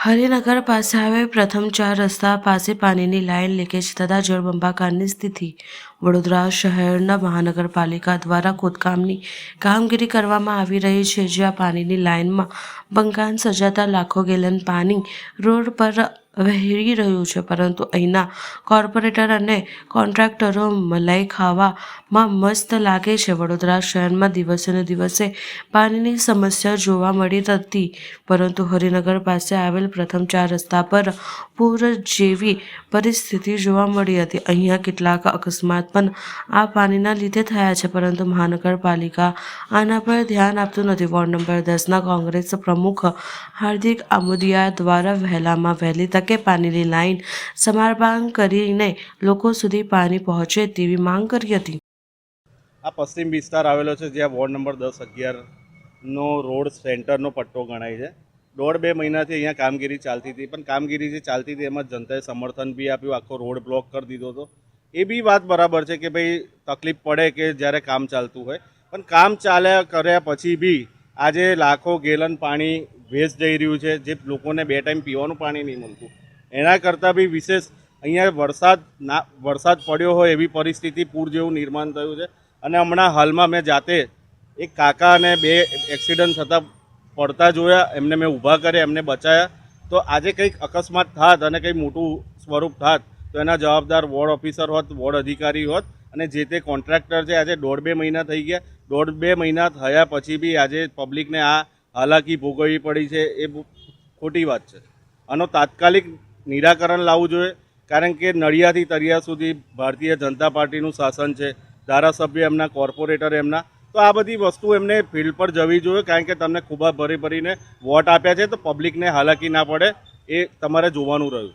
હરિનગર પાસે આવેલ પ્રથમ 4 રસ્તા પાસે પાણીની લાઇન લીકેજ થતાં જળબંબાકારની સ્થિતિ. વડોદરા શહેરના મહાનગરપાલિકા દ્વારા ખોદકામની કામગીરી કરવામાં આવી રહી છે, જ્યાં પાણીની લાઇનમાં બંકાન સર્જાતા લાખો ગેલન પાણી રોડ પર વહી રહ્યું છે. પરંતુ અહીંના કોર્પોરેટર અને કોન્ટ્રાક્ટરો મલાઈ ખાવામાં મસ્ત લાગે છે. વડોદરા શહેરમાં દિવસે ને દિવસે પાણીની સમસ્યા જોવા મળી હતી, પરંતુ હરિનગર પાસે આવેલ પ્રથમ 4 રસ્તા પર પૂર જેવી પરિસ્થિતિ જોવા મળી હતી. અહીંયા કેટલાક અકસ્માત પણ આ પાણીના લીધે થયા છે, પરંતુ મહાનગરપાલિકા આના પર ધ્યાન આપતું નથી. વોર્ડ નંબર 10ના કોંગ્રેસ પ્રમુખ હાર્દિક આમોદિયા દ્વારા વહેલામાં વહેલી તકે પાણીની લાઇન સમારકામ કરીને લોકો સુધી પાણી પહોંચે તેવી માંગ કરી હતી. આ પશ્ચિમ વિસ્તાર આવેલો છે, જ્યાં વોર્ડ નંબર 10-11નો રોડ સેન્ટરનો પટ્ટો ગણાય છે. 1.5-2 મહિનાથી અહીંયા કામગીરી ચાલતી હતી, પણ કામગીરી જે ચાલતી હતી એમાં જનતાએ સમર્થન બી આપ્યું, આખો રોડ બ્લોક કરી દીધો હતો. એ બી વાત બરાબર છે કે ભાઈ તકલીફ પડે કે જ્યારે કામ ચાલતું હોય, પણ કામ ચાલ્યા કર્યા પછી બી આજે લાખો ગેલન પાણી વેસ્ટ જઈ રહ્યું છે, જે લોકોને 2 ટાઈમ પીવાનું પાણી નહીં મળતું. એના કરતાં બી વિશેષ અહીંયા વરસાદ પડ્યો હોય એવી પરિસ્થિતિ, પૂર જેવું નિર્માણ થયું છે. અને હમણાં હાલમાં મેં જાતે એક કાકા અને 2 એક્સિડન્ટ થતાં પડતા જોયા, એમને મેં ઊભા કર્યા, એમને બચાયા. તો આજે કંઈક અકસ્માત થાત અને કંઈ મોટું સ્વરૂપ થાત તો એના જવાબદાર વોર્ડ ઓફિસર હોત, વોર્ડ અધિકારી હોત, અને જે તે કોન્ટ્રાક્ટર છે. આજે 1.5-2 મહિના થઈ ગયા. 1.5-2 મહિના થયા પછી બી આજે પબ્લિકને આ હાલાકી ભોગવવી પડી છે, એ ખોટી વાત છે. આનો તાત્કાલિક નિરાકરણ લાવવું જોઈએ, કારણ કે નડિયાથી તરિયા સુધી ભારતીય જનતા પાર્ટીનું શાસન છે, ધારાસભ્ય એમના, કોર્પોરેટર એમના. તો આ બધી વસ્તુ એમને ફિલ્ડ પર જવી જોઈએ, કારણ કે તમને ખૂબ ભરીને વોટ આપ્યા છે, તો પબ્લિકને હાલાકી ના પડે એ તમારે જોવાનું રહ્યું.